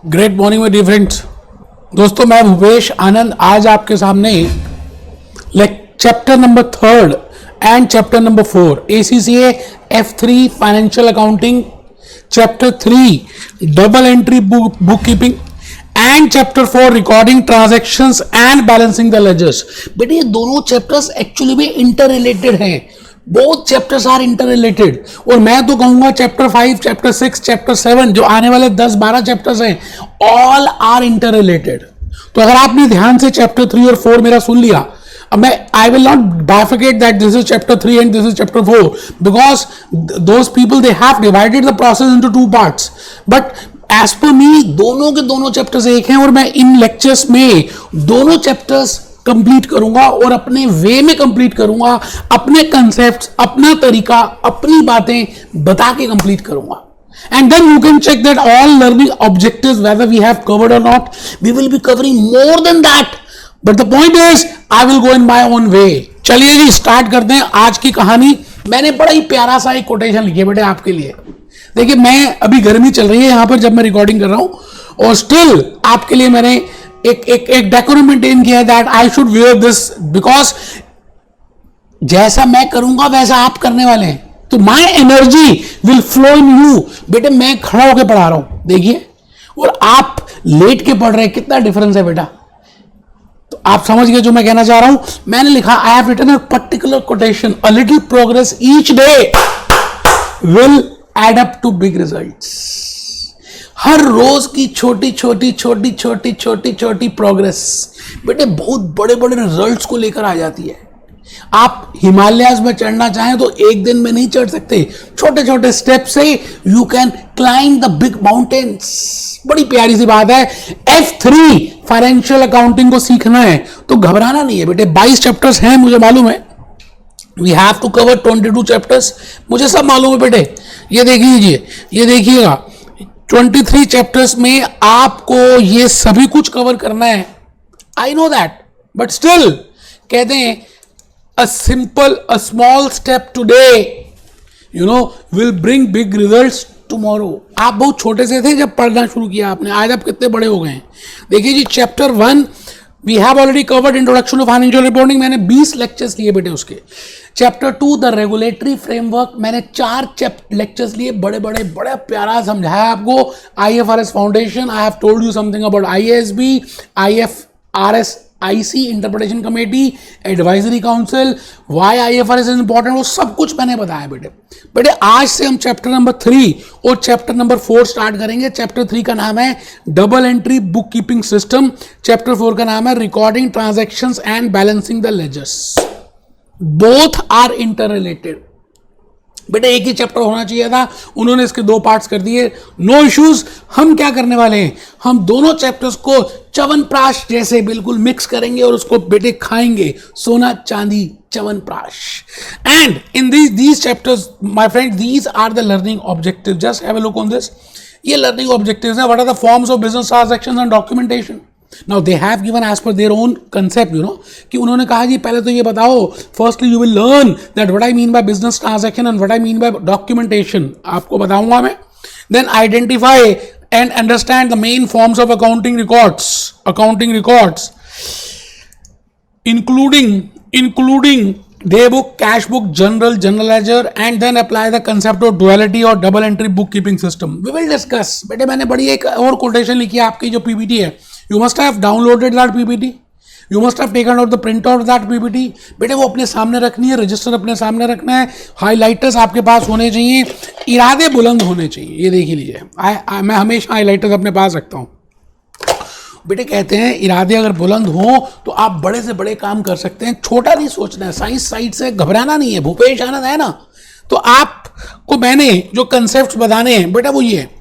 Great morning my dear friends. दोस्तों मैं भूपेश आनंद आज आपके सामने chapter number 3 and chapter number 4 ACCA F3 financial accounting, chapter 3 double entry book keeping and chapter 4 recording transactions and balancing the ledgers. बेटे ये दोनों chapters actually में interrelated हैं। Both chapters are interrelated और मैं तो कहूंगा chapter 5, chapter 6, chapter 7 जो आने वाले 10-12 चैप्टर्स हैं ऑल आर इंटर रिलेटेड। तो अगर आपने ध्यान से चैप्टर 3 और 4 मेरा सुन लिया, अब मैं आई will not bifurcate that this is chapter 3 and this is chapter 4 because those people they have divided the process into two parts, but as per me दोनों के दोनों चैप्टर्स एक हैं और मैं इन लेक्चर्स में दोनों चैप्टर्स कंप्लीट करूंगा और अपने वे में कंप्लीट करूंगा, अपने कंसेप्ट्स, अपना तरीका, अपनी बातें बता के कंप्लीट करूंगा। And then you can check that all learning objectives whether we have covered or not, we will be covering more than that, but the point is I will go in my own way। चलिए जी start करते हैं आज की कहानी। मैंने बड़ा ही प्यारा सा एक कोटेशन लिखी है बेटे आपके लिए। देखिए मैं अभी गर्मी चल रही है यहाँ पर जब मैं रिकॉर्डिंग कर रहा हूं और स्टिल आपके लिए मैंने एक डेकोरम मेंटेन किया है that I should wear this because जैसा मैं करूंगा वैसा आप करने वाले हैं, तो my energy will flow in you. बेटे मैं खड़ा होकर पढ़ा रहा हूं देखिए और आप लेट के पढ़ रहे हैं, कितना डिफरेंस है बेटा। तो आप समझ गए जो मैं कहना चाह रहा हूं। मैंने लिखा I have written a particular quotation, a little progress each day will add up to big results. हर रोज की छोटी छोटी छोटी छोटी छोटी छोटी प्रोग्रेस बेटे बहुत बड़े बड़े रिजल्ट्स को लेकर आ जाती है। आप हिमालयाज में चढ़ना चाहें तो एक दिन में नहीं चढ़ सकते, छोटे छोटे स्टेप से you can climb the big mountains. बड़ी प्यारी सी बात है। F3 फाइनेंशियल अकाउंटिंग को सीखना है तो घबराना नहीं है बेटे। 22 चैप्टर्स हैं मुझे मालूम है, we have to cover 22 chapters, मुझे सब मालूम है बेटे। ये देख लीजिए, ये देखिएगा 23 चैप्टर्स में आपको ये सभी कुछ कवर करना है। I know that, but still कहते हैं a small step today will bring big results tomorrow। आप बहुत छोटे से थे जब पढ़ना शुरू किया आपने, आज आप कितने बड़े हो गए हैं। देखिए जी chapter 1 we have already covered introduction to financial reporting, मैंने 20 लेक्चर्स लिए बेटे उसके। चैप्टर 2 द रेगुलेटरी फ्रेमवर्क, मैंने 4 लेक्चर्स लिए, बड़े बड़ा प्यारा समझाया आपको। IFRS foundation, I have told you something about IASB, IFRS IC interpretation committee, advisory council, why IFRS is important, वो सब कुछ मैंने बताया बेटे। आज से हम चैप्टर नंबर 3 और चैप्टर नंबर 4 स्टार्ट करेंगे। चैप्टर 3 का नाम है double entry book keeping system, chapter 4 का नाम है recording transactions and balancing the ledgers. Both are interrelated बेटे, एक ही चैप्टर होना चाहिए था, उन्होंने इसके 2 पार्ट्स कर दिए। No issues. हम क्या करने वाले हैं, हम दोनों चैप्टर्स को च्यवनप्राश जैसे बिल्कुल मिक्स करेंगे और उसको बेटे खाएंगे, सोना चांदी chyawanprash. And in these chapters my friend, these are the learning objective. Just have a look on this. ये लर्निंग ऑब्जेक्टिव्स हैं। What are the forms of business transactions and documentation. Now they have given as per their own concept, कि उन्होंने कहा जी पहले तो ये बताओ, firstly you will learn that what I mean by business transaction and what I mean by documentation, आपको बताऊंगा मैं। Then identify and understand the main forms of accounting records, including day book, cash book, general ledger, and then apply the concept of duality or double entry bookkeeping system. We will discuss। बेटे मैंने बड़ी एक और quotation लिखी है आपकी जो PPT है। You must have downloaded that PPT. You must have taken out the print out of that PPT। बेटे वो अपने सामने रखनी है, रजिस्टर अपने सामने रखना है, हाइलाइटर्स आपके पास होने चाहिए, इरादे बुलंद होने चाहिए। ये देख लीजिए, मैं हमेशा हाइलाइटर्स अपने पास रखता हूँ बेटे। कहते हैं इरादे अगर बुलंद हो तो आप बड़े से बड़े काम कर सकते हैं, छोटा नहीं सोचना है, साइंस साइड से घबराना नहीं है। भूपेश आनंद है ना, तो आपको मैंने जो कंसेप्ट बताने हैं बेटा वो ये है।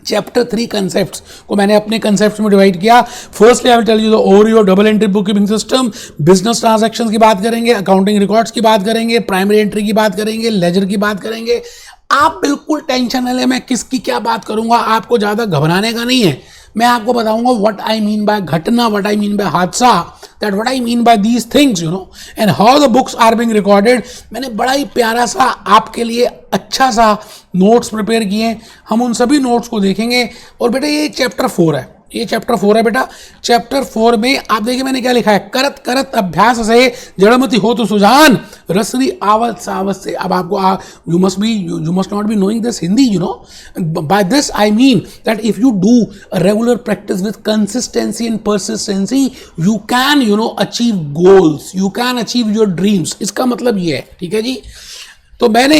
चैप्टर 3 कंसेप्ट्स को मैंने अपने कंसेप्ट्स में डिवाइड किया। Firstly I will tell you the overview of double entry bookkeeping system. Business transactions की बात करेंगे, अकाउंटिंग रिकॉर्ड्स की बात करेंगे, प्राइमरी एंट्री की बात करेंगे, लेजर की बात करेंगे। आप बिल्कुल टेंशन न लें, मैं किसकी क्या बात करूंगा, आपको ज़्यादा घबराने का नहीं है। मैं आपको बताऊंगा व्हाट आई मीन बाय घटना, व्हाट आई मीन बाय हादसा, that what I mean by these things, you know, and how the books are being recorded. मैंने बड़ा ही प्यारा सा आपके लिए अच्छा सा नोट्स प्रिपेयर किए हैं, हम उन सभी नोट्स को देखेंगे। और बेटा ये चैप्टर 4 है, ये चैप्टर 4 है बेटा। चैप्टर 4 में आप देखिए मैंने क्या लिखा है, करत करत अभ्यास से जड़मति हो तो सुजान, रसरी आवत सावत से। अब आपको you must not be knowing this Hindi, you know. By this I mean that if you do a regular practice with consistency and persistency, you can, you know, achieve goals, you can achieve your dreams. इसका मतलब ये है, ठीक है जी। तो मैंने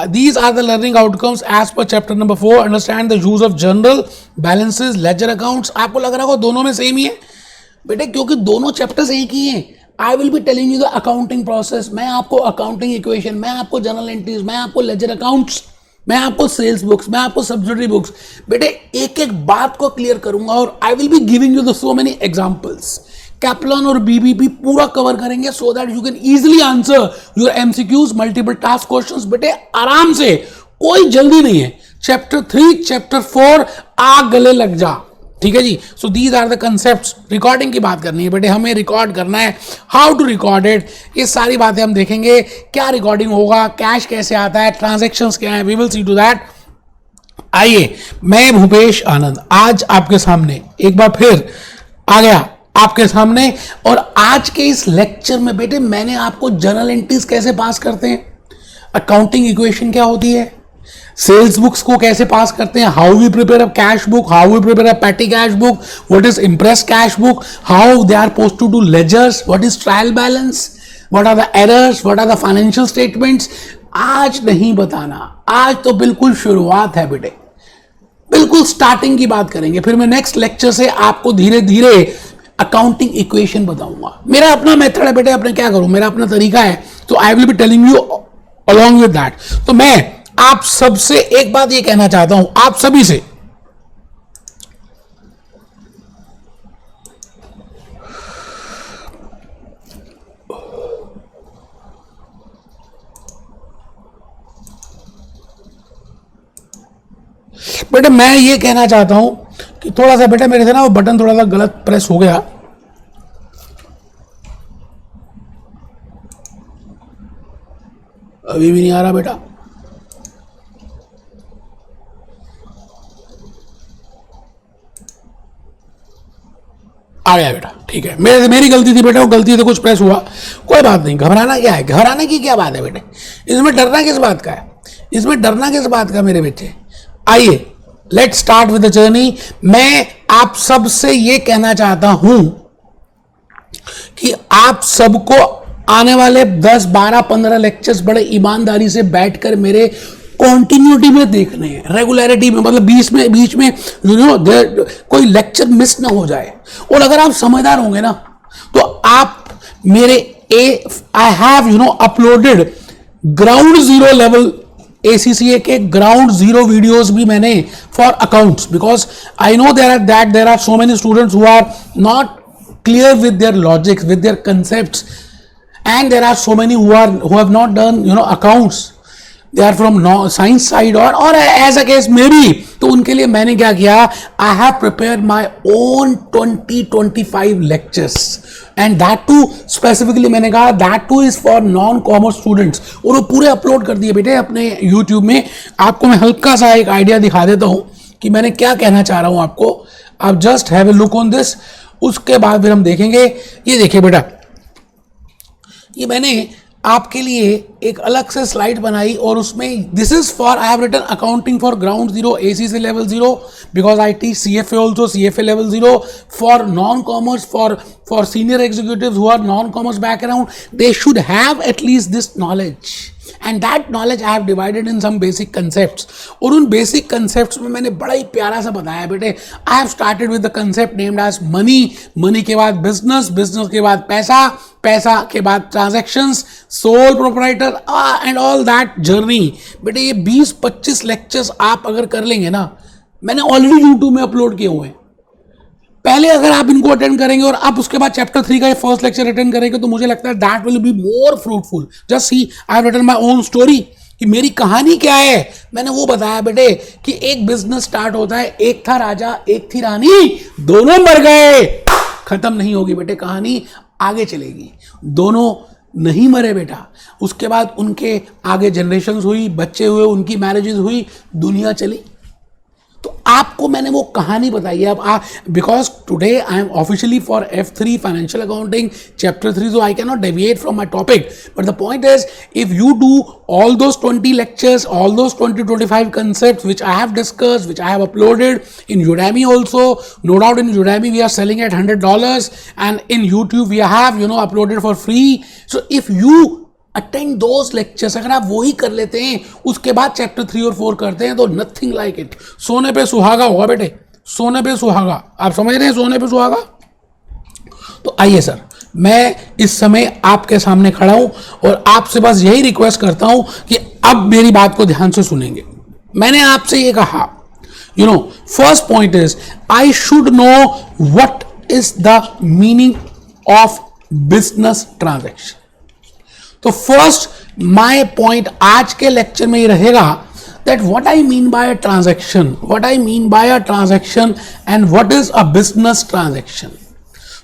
these are the learning outcomes as per chapter number 4. Understand the use of journal, balances, ledger accounts. आपको लग रहा होगा दोनों में सेम ही है बेटे, क्योंकि दोनों चैप्टर्स एक ही हैं। आई will be telling you the accounting process, मैं आपको अकाउंटिंग इक्वेशन, मैं आपको जर्नल एंट्रीज, मैं आपको लेजर अकाउंट्स, मैं आपको सेल्स बुक्स, मैं आपको सब्सिडरी बुक्स, बेटे एक एक बात को क्लियर करूंगा। और आई will be giving you the so many examples. Kaplan और बीबीपी पूरा कवर करेंगे so that you can easily answer your MCQs, multiple task questions. बेटे आराम से, कोई जल्दी नहीं है। चैप्टर 3 चैप्टर 4 आग गले लग जा, ठीक है जी। So these are the concepts. Recording की बात करनी है बेटे, हमें रिकॉर्ड करना है, हाउ टू रिकॉर्ड इट, ये सारी बातें हम देखेंगे। क्या रिकॉर्डिंग होगा, कैश कैसे आता है, ट्रांजैक्शंस क्या है, we will see to that. आइए, मैं भूपेश आनंद आज आपके सामने एक बार फिर आ गया आपके सामने। और आज के इस लेक्चर में बेटे मैंने आपको जर्नल एंट्रीज कैसे पास करते हैं, अकाउंटिंग इक्वेशन क्या होती है, सेल्स बुक्स को कैसे पास करते हैं, how we prepare a cash book, how we prepare a petty cash book, what is imprest cash book, how they are post to do ledgers, what is trial balance, what are the errors, what are the financial statements. आज नहीं बताना, आज तो बिल्कुल शुरुआत है बेटे, बिल्कुल स्टार्टिंग की बात करेंगे। फिर मैं नेक्स्ट लेक्चर से आपको धीरे धीरे अकाउंटिंग इक्वेशन बताऊंगा। मेरा अपना मेथड है बेटे, अपने क्या करूं, मेरा अपना तरीका है, तो आई will be telling you along with that. तो मैं आप सबसे एक बात ये कहना चाहता हूं, आप सभी से, बेटे मैं ये कहना चाहता हूं कि थोड़ा सा बेटा मेरे से ना वो बटन थोड़ा सा गलत प्रेस हो गया, अभी भी नहीं आ रहा बेटा। आ गया बेटा, ठीक है, मेरी गलती थी बेटा, वो गलती से कुछ प्रेस हुआ, कोई बात नहीं। घबराना क्या है, घबराने की क्या बात है बेटे, इसमें डरना किस बात का है, इसमें डरना किस बात का मेरे बेटे। आइए let's start with the journey. मैं आप सबसे ये कहना चाहता हूं कि आप सबको आने वाले 10, 12, 15 लेक्चर्स बड़े ईमानदारी से बैठकर मेरे कॉन्टिन्यूटी में देखने हैं, रेगुलरिटी में, मतलब बीच में यू नो कोई लेक्चर मिस ना हो जाए। और अगर आप समझदार होंगे ना तो आप मेरे I have you know uploaded ground zero level ACCA के ग्राउंड जीरो वीडियोस भी मैंने for accounts, because I know there are so many students who are not clear with their logics, with their concepts, and there are so many who have not done accounts, they are from science side or as a case maybe, तो उनके लिए मैंने क्या किया, I have prepared my own 20-25 lectures and that too specifically मैंने कहा that too is for non-commerce students, और वो पूरे अपलोड कर दिए बेटे अपने YouTube में। आपको मैं हल्का सा एक आइडिया दिखा देता हूँ कि मैंने क्या कहना चाह रहा हूँ आपको, आप just have a look on this, उसके बाद फिर हम देखेंगे। ये देखिए बेटा, ये मैंने आपके लिए एक अलग से स्लाइड बनाई और उसमें this is for I have written accounting for ground zero, ACC level 0 because I teach CFA also, CFA level 0 for non commerce, for senior executives who are non commerce background, they should have at least this knowledge and that knowledge I have divided in some basic concepts। और उन basic concepts में मैंने बड़ा ही प्यारा सा बताया बेटे। I have started with the concept named as money, money के बाद business, business के बाद पैसा, पैसा के बाद transactions, sole proprietor and all that journey। बेटे ये 20-25 lectures आप अगर कर लेंगे ना, मैंने ऑलरेडी YouTube में अपलोड किए हुए हैं। पहले अगर आप इनको अटेंड करेंगे और आप उसके बाद चैप्टर 3 का ये फर्स्ट लेक्चर अटेंड करेंगे तो मुझे लगता है that will be more fruitful. Just see I have written my own story कि मेरी कहानी क्या है। मैंने वो बताया बेटे कि एक बिजनेस स्टार्ट होता है, एक था राजा एक थी रानी, दोनों मर गए, खत्म नहीं होगी बेटे कहानी। आगे चलेगी। दोनों नहीं मरे बेटा, उसके बाद उनके आगे जनरेशंस हुई, बच्चे हुए, उनकी मैरिजेस हुई, दुनिया चली। तो आपको मैंने वो कहानी बताई है। अब because today I am officially for F3 financial accounting chapter 3, so I cannot deviate from my topic, but the point is if you do all those 20 lectures, all those 20-25 concepts which I have discussed, which I have uploaded in Udemy also, no doubt in Udemy we are selling at $100, and in YouTube we have uploaded for free. So if you attend those lectures, अगर आप वो ही कर लेते हैं, उसके बाद chapter 3 और 4 करते हैं, तो नथिंग लाइक इट। सोने पे सुहागा होगा बेटे, सोने पे सुहागा। आप समझ रहे हैं सोने पे सुहागा? तो आइए सर, मैं इस समय आपके सामने खड़ा हूं और आपसे बस यही रिक्वेस्ट करता हूं कि अब मेरी बात को ध्यान से सुनेंगे। मैंने आपसे ये कहा, first point is I should know what is the meaning of business transaction. तो फर्स्ट माय पॉइंट आज के लेक्चर में ये रहेगा that what I mean by a transaction, and what is a business transaction.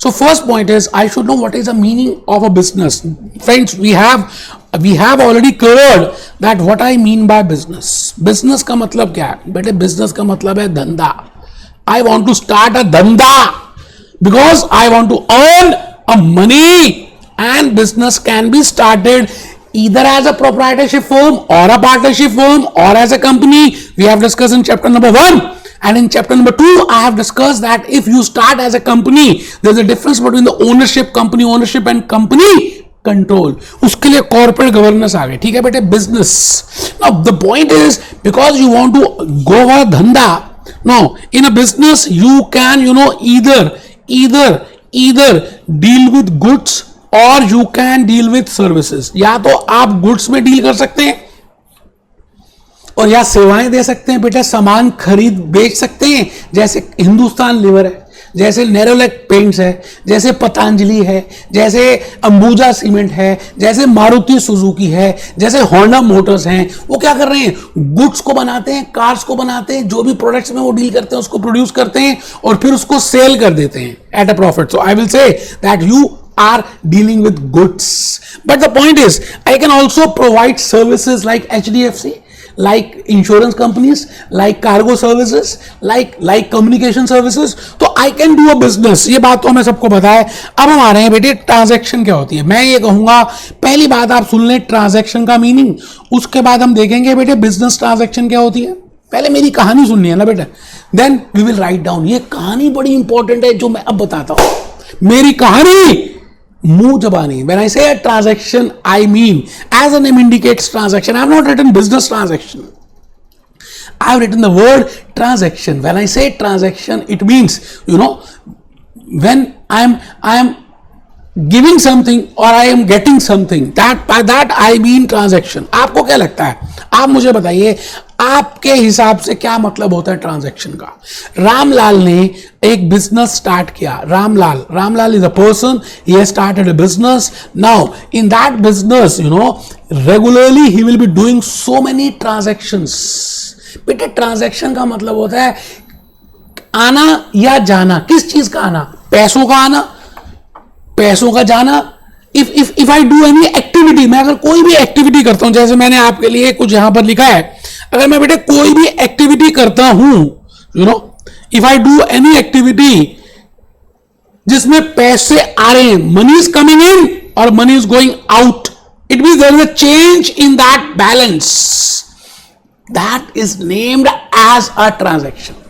So first point is I should know what is the meaning of a business. Friends, we have already covered that what I mean by business. Business का मतलब क्या है बेटे? business का मतलब है धंधा। I want to start a धंधा because I want to earn a money. And business can be started either as a proprietorship firm or a partnership firm or as a company. We have discussed in chapter number 1, and in chapter number 2 I have discussed that if you start as a company, there's a difference between the ownership, company ownership and company control. उसके लिए corporate governance आ गई। ठीक है बेटे? business. Now the point is because you want to go for धंधा, now in a business you can either deal with goods और you can deal with services. या तो आप गुड्स में डील कर सकते हैं और या सेवाएं दे सकते हैं बेटा, सामान खरीद बेच सकते हैं, जैसे हिंदुस्तान लीवर है, जैसे नेरोलैक पेंट्स है, जैसे पतंजलि है, जैसे अंबुजा सीमेंट है, जैसे मारुति सुजुकी है, जैसे होंडा मोटर्स हैं। वो क्या कर रहे हैं? गुड्स को बनाते हैं, कार्स को बनाते हैं, जो भी प्रोडक्ट्स में वो डील करते हैं उसको प्रोड्यूस करते हैं और फिर उसको सेल कर देते हैं at a profit. So I will say that you are dealing with goods, but the point is I can also provide services like HDFC, like insurance companies, like cargo services, like communication services. तो I can do a business. ये बात तो हमें सबको पता है। अब हम आ रहे हैं बेटे ट्रांजैक्शन क्या होती है। मैं ये कहूंगा पहली बात आप सुन लें ट्रांजैक्शन का मीनिंग, उसके बाद हम देखेंगे बेटे बिजनेस ट्रांजैक्शन क्या होती है। पहले मेरी कहानी सुननी है ना बेटा, then we will write down. ये कहानी बड़ी इंपॉर्टेंट है जो मैं अब बताता हूं। मेरी कहानी मुंह जबानी। When I say a transaction, I mean, as the name indicates, transaction. I have not written business transaction. I have written the word transaction. When I say transaction, it means, when I am giving something or I am getting something. By that I mean transaction. आपको क्या लगता है? आप मुझे बताइए, आपके हिसाब से क्या मतलब होता है ट्रांजैक्शन का? रामलाल ने एक बिजनेस स्टार्ट किया। Ramlal is a person, he has started a business. Now in that business regularly he will be doing so many transactions. बेटे ट्रांजैक्शन का मतलब होता है आना या जाना। किस चीज का आना? पैसों का आना, पैसों का जाना। If I do any activity, मैं अगर कोई भी एक्टिविटी करता हूं, जैसे मैंने आपके लिए कुछ यहां पर लिखा है, अगर मैं बेटे कोई भी एक्टिविटी करता हूं, if I do any activity जिसमें पैसे आ रहे हैं, मनी इज कमिंग इन और money is going out, it means there is a change in that balance, that is named as a transaction.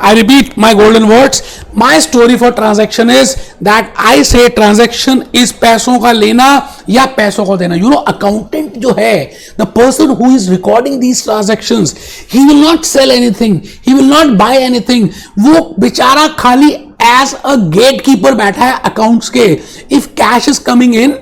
I repeat my golden words. My story for transaction is that I say transaction is पैसों का लेना या पैसों को देना। Accountant जो है, the person who is recording these transactions, he will not sell anything, he will not buy anything. वो बेचारा खाली as a gatekeeper बैठा है accounts के। If cash is coming in,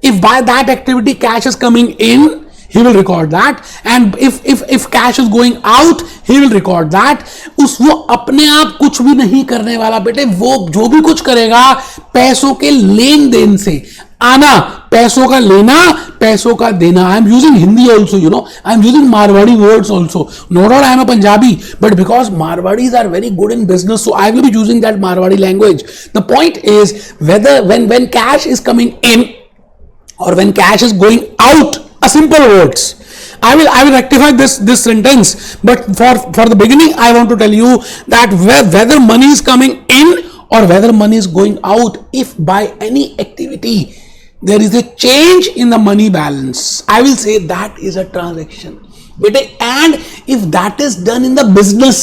if by that activity cash is coming in, he will record that, and if cash is going out, he will record that. वो अपने आप कुछ भी नहीं करने वाला बेटे, वो जो भी कुछ करेगा पैसों के लेन देन से। आना, पैसों का लेना, पैसों का देना. I am using Hindi also, you know, I am using Marwari words also. No doubt I am a Punjabi, but because Marwaris are very good in business, so I will be using that Marwadi language. The point is whether when cash is coming in or when cash is going out, a simple words. I will rectify this sentence, but for the beginning I want to tell you that whether money is coming in or whether money is going out, if by any activity there is a change in the money balance, I will say that is a transaction. And if that is done in the business,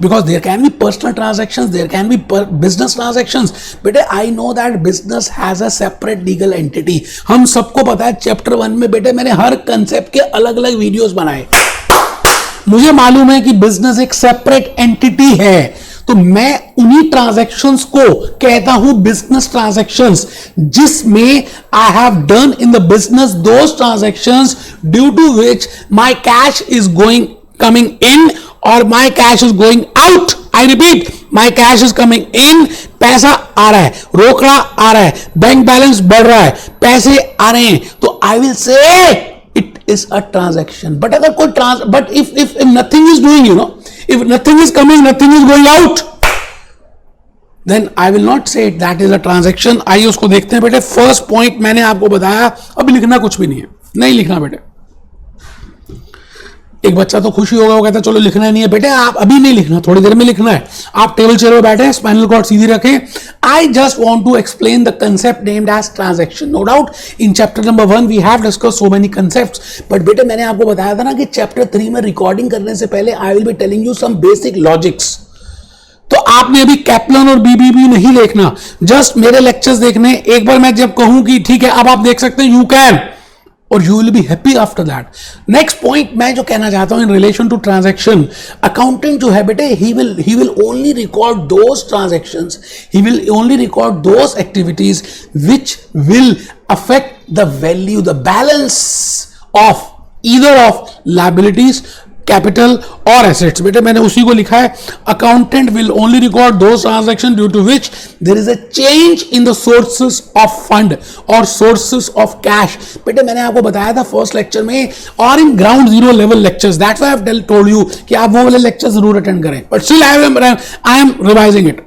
because there can be personal transactions, there can be business transactions, but I know that business has a separate legal entity. हम सबको पता है, chapter 1 में बेटे मैंने हर concept के अलग अलग वीडियोस बनाए. मुझे मालूम है कि बिजनेस एक सेपरेट एंटिटी है, तो मैं उन्हीं ट्रांजैक्शंस को कहता हूं बिजनेस ट्रांजैक्शंस, जिसमें I have done in the business those transactions due to which my cash is going coming in और my cash is going out. I repeat, my cash is coming in, पैसा आ रहा है, रोकड़ा आ रहा है, bank balance बढ़ रहा है, पैसे आ रहे हैं, तो आई will say it is a transaction. But अगर कोई but if nothing is doing, you know, if nothing is coming, nothing is going out, then I will not say that is a transaction. आइए उसको देखते हैं बेटे. First point मैंने आपको बताया, अभी लिखना कुछ भी नहीं है, नहीं लिखना बेटे. एक बच्चा तो खुशी होगा, वो कहता है चलो लिखना नहीं है बेटे, आप अभी नहीं लिखना, थोड़ी देर में लिखना है. आप टेबल चेयर में बैठे, स्पाइनल कॉर्ड सीधी रखें. I just want to explain the concept named as transaction. No doubt in chapter number 1 we have discuss so many concepts, but बेटे मैंने आपको बताया था ना कि चैप्टर 3 में रिकॉर्डिंग करने से पहले I will be telling you some basic logics. तो आपने अभी कैप्लन और बीबीबी नहीं देखना, जस्ट मेरे लेक्चर्स देखने. एक बार मैं जब कहूं कि ठीक है अब आप देख सकते हैं, यू कैन, और you will be happy after that. Next point मैं जो कहना चाहता हूं in relation to transaction, accountant जो है बेटे, he will only record those transactions, he will only record those activities which will affect the value, the balance of either of liabilities, capital और assets. बेटे मैंने उसी को लिखा है, accountant will only record those transaction due to which there is a change in the sources of fund और sources of cash. बेटे मैंने आपको बताया था फर्स्ट लेक्चर में और in ground zero level lectures, that's why I have told you कि आप वो वाले लेक्चर जरूर अटेंड करें, but still I am revising it.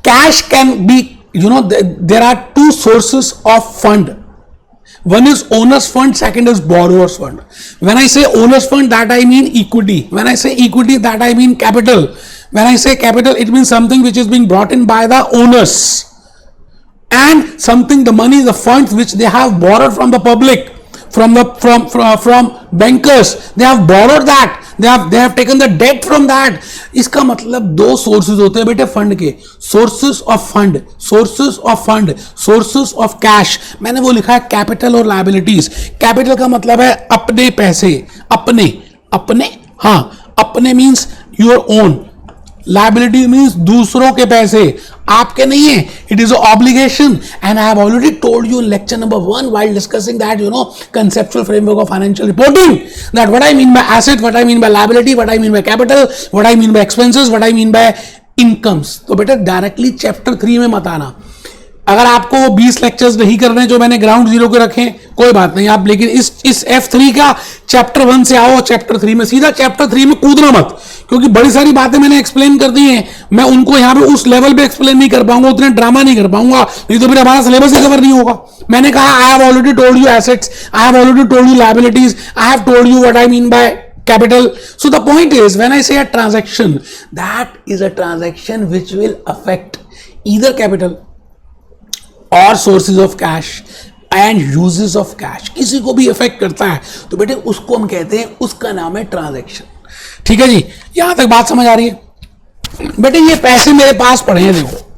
Cash can be, you know, there are two sources of fund. One is owner's fund, second is borrower's fund. When I say owner's fund, that I mean equity. When I say equity, that I mean capital. When I say capital, it means something which is being brought in by the owners, and something, the money, the funds which they have borrowed from the public, from bankers. They have borrowed that. They have taken the debt from that. इसका मतलब दो sources होते हैं बेटे fund के, sources of fund, sources of fund, sources of cash. मैंने वो लिखा है कैपिटल और लायबिलिटीज. कैपिटल का मतलब है अपने पैसे, अपने हाँ, अपने means your own, liability means दूसरों के पैसे, आपके नहीं है. It is obligation, and I have already told you in lecture number 1 while discussing that, you know, conceptual framework of financial reporting, that what I mean by asset, what I mean by liability, what I mean by capital, what I mean by expenses, what I mean by incomes. तो बेटा directly chapter 3 में मत आना. अगर आपको वो 20 lectures नहीं करने जो मैंने ग्राउंड जीरो के रखे, कोई बात नहीं, आप लेकिन इस F3 का चैप्टर 1 से आओ चैप्टर 3 में, सीधा चैप्टर 3 में कूदना मत, क्योंकि बड़ी सारी बातें मैंने एक्सप्लेन कर दी हैं. मैं उनको यहाँ पे उस लेवल पे एक्सप्लेन नहीं कर पाऊंगा, उतने ड्रामा नहीं कर पाऊंगा, नहीं तो फिर हमारा सिलेबस ही कवर नहीं होगा. मैंने कहा I have already told you assets, I have already told you liabilities, I have told you what I mean bye capital. So the point is, when I say a transaction, that is a transaction which will affect either capital और sources of cash and uses of cash, किसी को भी effect करता है, तो बेटे उसको हम कहते हैं, उसका नाम है ट्रांजैक्शन. ठीक है जी, यहां तक बात समझ आ रही है. बेटे ये पैसे मेरे पास पड़े हैं, देखो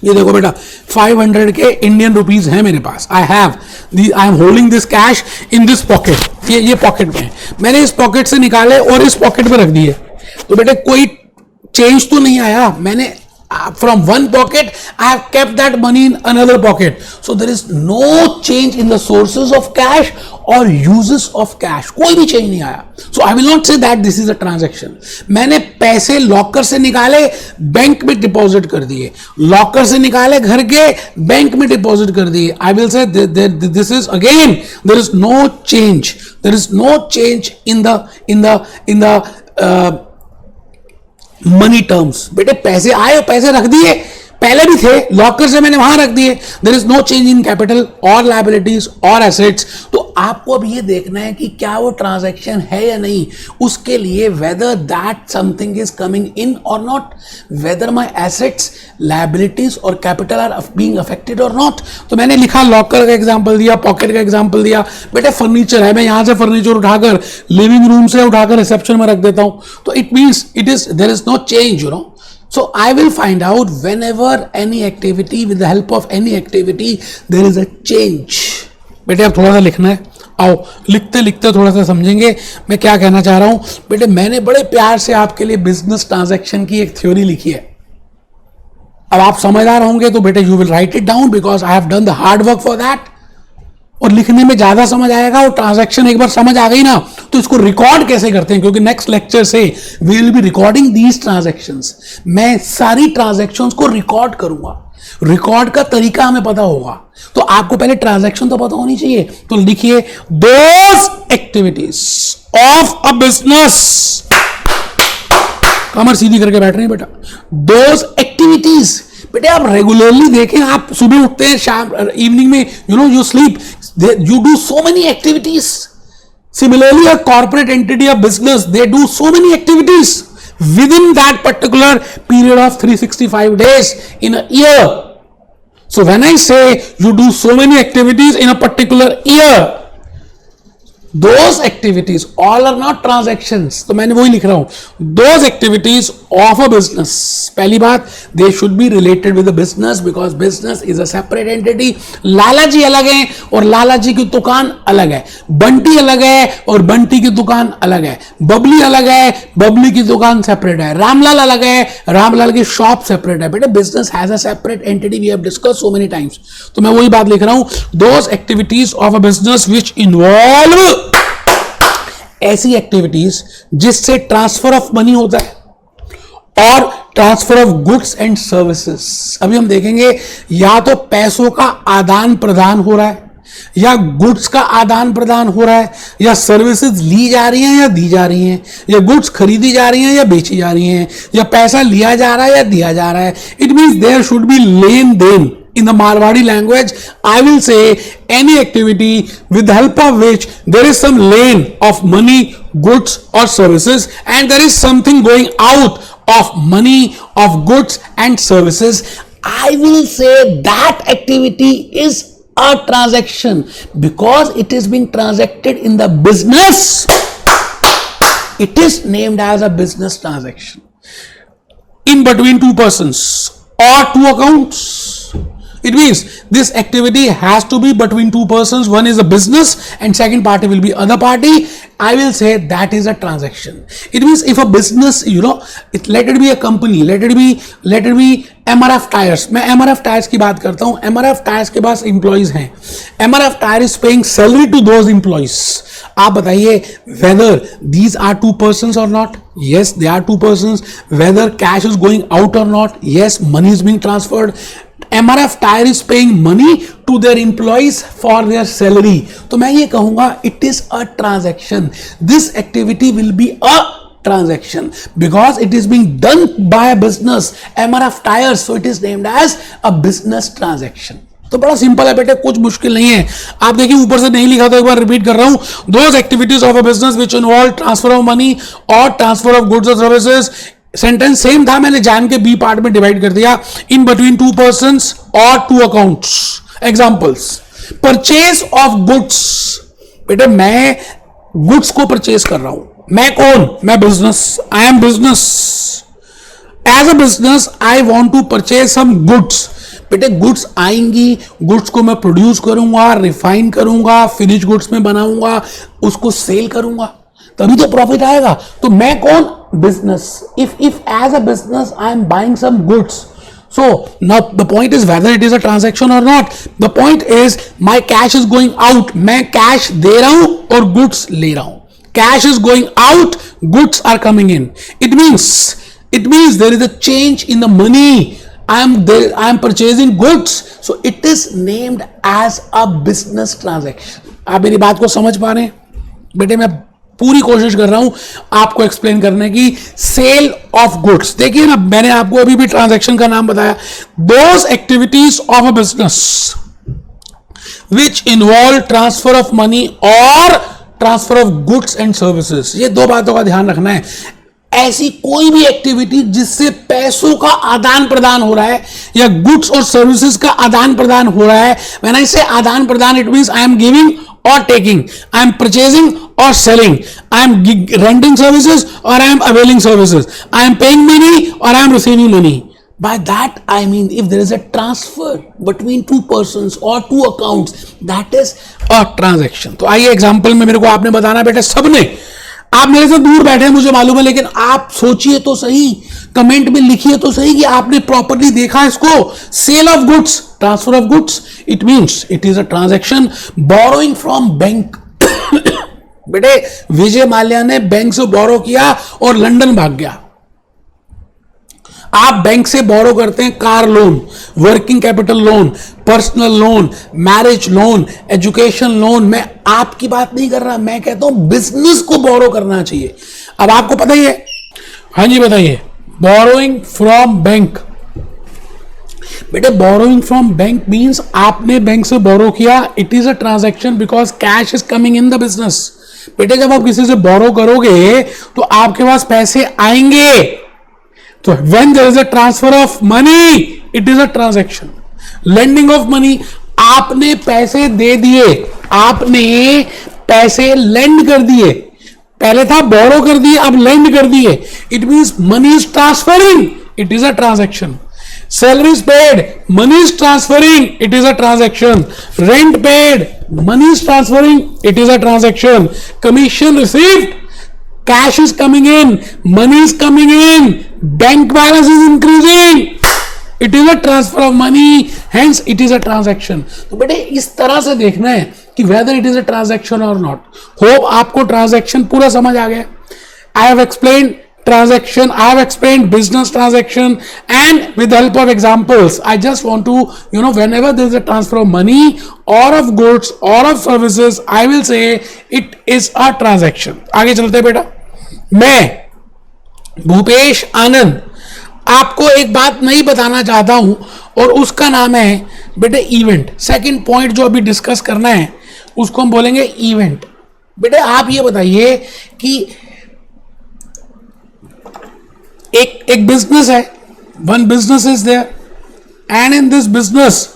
ये देखो बेटा 500 के इंडियन रुपीज है मेरे पास. I am holding this cash in this pocket. ये पॉकेट में है, मैंने इस पॉकेट से निकाले और इस पॉकेट में रख दिए. तो बेटे कोई चेंज तो नहीं आया, मैंने from one pocket, I have kept that money in another pocket. So there is no change in the sources of cash or uses of cash. कोई भी change नहीं आया. So I will not say that this is a transaction. मैंने पैसे locker से निकाले, bank में deposit कर दिए, लॉकर से निकाले घर के, बैंक में डिपॉजिट कर दिए. I will say this is again, there is no change. There is no change in the money terms. बेटे पैसे आए और पैसे रख दिए, पहले भी थे, लॉकर से मैंने वहां रख दिए. There is no change in capital और लायबिलिटीज और एसेट्स. तो आपको अब ये देखना है कि क्या वो ट्रांजैक्शन है या नहीं. उसके लिए whether that something is coming in और not, whether my assets, liabilities और कैपिटल आर बीइंग अफेक्टेड और नॉट. तो मैंने लिखा लॉकर का एग्जांपल दिया, पॉकेट का एग्जांपल दिया. बेटे फर्नीचर है, मैं यहां से फर्नीचर उठाकर लिविंग रूम से उठाकर रिसेप्शन में रख देता हूं, तो it means it is there is no change, you know. So I will find out whenever any activity, with the help of any activity, there is a change. बेटे अब थोड़ा सा लिखना है, आओ लिखते लिखते थोड़ा सा समझेंगे मैं क्या कहना चाह रहा हूं. बेटे मैंने बड़े प्यार से आपके लिए बिजनेस ट्रांजैक्शन की एक थ्योरी लिखी है. अब आप समझदार होंगे तो बेटे you will write it down because I have done the hard work for that. और लिखने में ज्यादा समझ आएगा. और ट्रांजैक्शन एक बार समझ आ गई ना तो इसको रिकॉर्ड कैसे करते हैं, क्योंकि नेक्स्ट लेक्चर से we will be recording these transactions. मैं सारी ट्रांजैक्शंस को रिकॉर्ड करूंगा. रिकॉर्ड का तरीका हमें पता होगा, तो आपको पहले ट्रांजैक्शन तो पता होनी चाहिए. तो लिखिए those activities of a business. कमर सीधी करके बैठ रहे हैं बेटा. Those activities. बेटे आप रेगुलरली देखें, आप सुबह उठते हैं, शाम इवनिंग में you sleep, you do so many activities. Similarly, a corporate entity, a business, they do so many activities within that particular period of 365 days in a year. So when I say you do so many activities in a particular year, those activities all are not transactions. तो मैंने वही लिख रहा हूं, those activities of a business. पहली बात, they should be related with the business because business is a separate entity. लाला जी अलग है और लाला जी की दुकान अलग है. बंटी अलग है और बंटी की दुकान अलग है. बबली अलग है, बबली की दुकान सेपरेट है. रामलाल अलग है, रामलाल की शॉप सेपरेट है. बेटे business has a separate entity, we have discuss so many times. तो मैं वही बात लिख रहा हूं, those activities of a business which involve ऐसी एक्टिविटीज जिससे ट्रांसफर ऑफ मनी होता है और transfer of goods and services. अभी हम देखेंगे या तो पैसों का आदान प्रदान हो रहा है, या गुड्स का आदान प्रदान हो रहा है, या सर्विसेज ली जा रही हैं या दी जा रही हैं, या गुड्स खरीदी जा रही हैं या बेची जा रही हैं, या पैसा लिया जा रहा है या दिया जा रहा है. It means there should be लेन देन. In the Marwadi language, I will say any activity with the help of which there is some lane of money, goods or services, and there is something going out of money, of goods and services. I will say that activity is a transaction because it is being transacted in the business. It is named as a business transaction in between two persons or two accounts. It means this activity has to be between two persons. One is a business and second party will be other party. I will say that is a transaction. It means if a business, let it be a company, let it be MRF Tires. मैं MRF Tires की बात करता हूँ. MRF Tires के पास employees हैं. MRF Tire is paying salary to those employees. आप बताइए whether these are two persons or not. Yes, they are two persons. Whether cash is going out or not. Yes, money is being transferred. MRF Tire is paying money to their employees for their salary. तो मैं ये कहूंगा it is a transaction. This activity will be a transaction because it is being done by a business, MRF Tires, so it is named as a business transaction. तो बड़ा simple है बेटे, कुछ मुश्किल नहीं है. आप देखिए ऊपर से नहीं लिखा तो एक बार रिपीट कर रहा हूं. Those activities of a business which involve transfer of money or transfer of goods or services. Sentence same था, मैंने जान के बी पार्ट में डिवाइड कर दिया. इन बिटवीन टू पर्संस और two accounts. Examples, purchase of goods. बेटे मैं गुड्स को परचेज कर रहा हूं. मैं कौन? मैं business. I am business. As a business I want to purchase some goods. बेटे गुड्स आएंगी, गुड्स को मैं प्रोड्यूस करूंगा, रिफाइन करूंगा, फिनिश गुड्स में बनाऊंगा, उसको सेल करूंगा, तभी तो प्रॉफिट आएगा. तो मैं कौन? Business. If as a business I am buying some goods, So now the point is whether it is a transaction or not. The point is my cash is going out. मैं cash दे रहा हूं और goods ले रहा हूं. Cash is going out, goods are coming in. It means there is a change in the money. I am purchasing goods. So it is named as a business transaction. आप मेरी बात को समझ पा रहे हैं बेटे? मैं पूरी कोशिश कर रहा हूं आपको एक्सप्लेन करने की. सेल ऑफ गुड्स, देखिए ना, मैंने आपको अभी भी ट्रांजैक्शन का नाम बताया. Those activities of a business which involve transfer of money और transfer of goods and services. ये दो बातों का ध्यान रखना है. ऐसी कोई भी एक्टिविटी जिससे पैसों का आदान प्रदान हो रहा है या गुड्स और सर्विसेज का आदान प्रदान हो रहा है. व्हेन आई से आदान प्रदान, it means I am giving or taking, I am purchasing or selling, I am renting services or I am availing services, I am paying money or I am receiving money. By that I mean if there is a transfer between two persons or two accounts, that is a transaction. तो आइए example में मेरे को आपने बताना बेटा, सबने, आप मेरे से दूर बैठे हैं मुझे मालूम है, लेकिन आप सोचिए तो सही, कमेंट में लिखिए तो सही कि आपने प्रॉपर्ली देखा इसको. Sale of goods, transfer of goods, it means it is a transaction. Borrowing from bank, बेटे विजय माल्या ने बैंक से बोरो किया और लंदन भाग गया. आप बैंक से बोरो करते हैं car loan, working capital loan, personal loan, marriage loan, education loan. मैं आपकी बात नहीं कर रहा, मैं कहता हूं बिजनेस को बोरो करना चाहिए. अब आपको पता ही है. हाँ जी बताइए. बोरोइंग फ्रॉम बैंक, बेटे बोरोइंग फ्रॉम बैंक मींस आपने बैंक से बोरो किया. It is a transaction because cash is coming in the business. बेटे जब आप किसी से बोरो करोगे तो आपके पास पैसे आएंगे. तो when there is a transfer of money, it is a transaction. Lending of money, आपने पैसे दे दिए, आपने पैसे लेंड कर दिए. पहले था बोरो कर दिए, अब लेंड कर दिए. It means money is transferring. It is a transaction. Salary is paid, money is transferring. It is a transaction. Rent paid, money is transferring. It is a transaction. Commission received, cash is coming in, money is coming in, bank balance is increasing. It is a transfer of money, hence it is a transaction. तो बेटे इस तरह से देखना है कि whether it is a transaction or not. Hope आपको transaction पूरा समझ आ गया. I have explained transaction, I have explained business transaction, and with the help of examples, I just want to, whenever there is a transfer of money or of goods or of services, I will say it is a transaction. आगे चलते हैं बेटा. मैं भूपेश आनंद आपको एक बात नहीं बताना चाहता हूं और उसका नाम है बेटे इवेंट. सेकंड पॉइंट जो अभी डिस्कस करना है उसको हम बोलेंगे इवेंट. बेटे आप ये बताइए कि एक बिजनेस है, one business is there, and in this business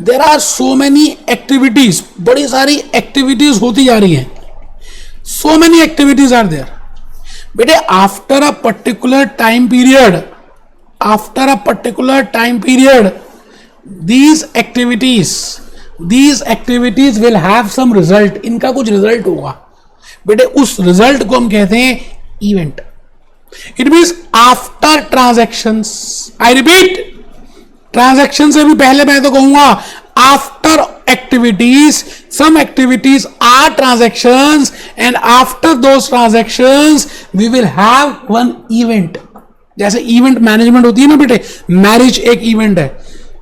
there are so many activities. बड़ी सारी एक्टिविटीज होती जा रही हैं. So many activities are there. बेटे after a particular time period, these activities will have some result. इनका कुछ रिजल्ट होगा. बेटे उस रिजल्ट को हम कहते हैं event. It means after transactions, I repeat, transaction से भी पहले मैं तो कहूंगा after activities, some activities are transactions, and after those transactions we will have one event. जैसे इवेंट मैनेजमेंट होती है ना बेटे, मैरिज एक इवेंट है,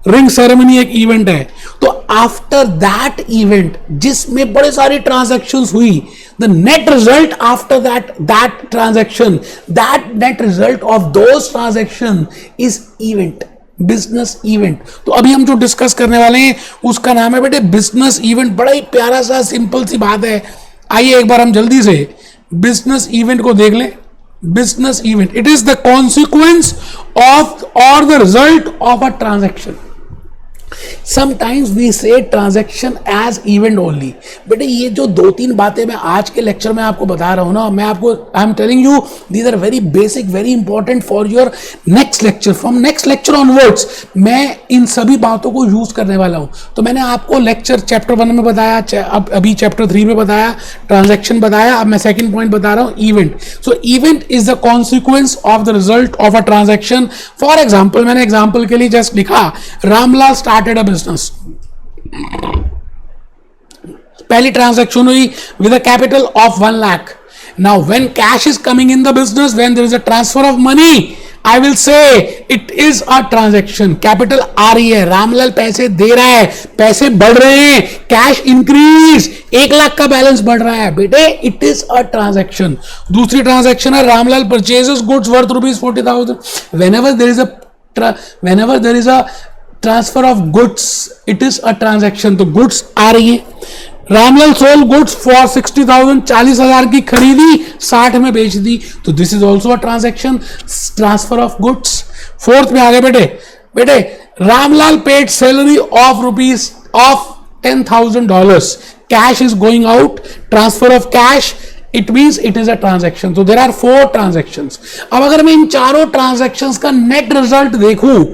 रिंग सेरेमनी एक इवेंट है. तो आफ्टर दैट इवेंट जिसमें बड़े सारी ट्रांजैक्शंस हुई, the net result after that transaction, that net result of those transaction is event, business event. तो अभी हम जो डिस्कस करने वाले हैं उसका नाम है बेटे बिजनेस इवेंट. बड़ा ही प्यारा सा सिंपल सी बात है. आइए एक बार हम जल्दी से बिजनेस इवेंट को देख लें. Business event, it is the consequence of और the result of a transaction. Sometimes we say transaction as event only. बेटे ये जो 2-3 बातें मैं आज के लेक्चर में आपको बता रहा हूं ना, मैं आपको I am telling you these are very basic, very important for your next lecture. From next lecture onwards मैं इन सभी बातों को यूज करने वाला हूं। तो मैंने आपको लेक्चर चैप्टर 1 में बताया, अब अभी चैप्टर 3 में बताया, ट्रांजैक्शन बताया, अब मैं सेकंड पॉइंट बता रहा हूं event. So event is the consequence of the result of a transaction. For example, मैंने एग्जाम्पल के लिए जस्ट लिखा रामलाल स्टार्टेड अ बिजनेस। पहली ट्रांजैक्शन हुई with a capital of 1 lakh. Now when cash is coming in the business, when there is a transfer of money, I will say it is a transaction. Capital आ रही है, रामलाल पैसे दे रहा है, पैसे बढ़ रहे हैं, कैश इंक्रीज, 1 लाख का बैलेंस बढ़ रहा है, बेटे इट इज अ ट्रांजैक्शन। दूसरी ट्रांजैक्शन है Ramlal purchases goods worth ₹40,000। whenever there is a transfer of goods, it is a transaction। तो गुड्स आ रही है, रामलाल सोल्ड गुड्स फॉर 60,000, 40,000 की खरीदी, 60 में बेच दी, तो this is also a transaction, transfer of goods. Fourth में आ गए बेटे Ramlal paid salary of $10,000, cash is going out, transfer of cash, it means it is a transaction. तो देयर आर 4 ट्रांजैक्शंस। अब अगर मैं इन चारों ट्रांजैक्शंस का नेट रिजल्ट देखूं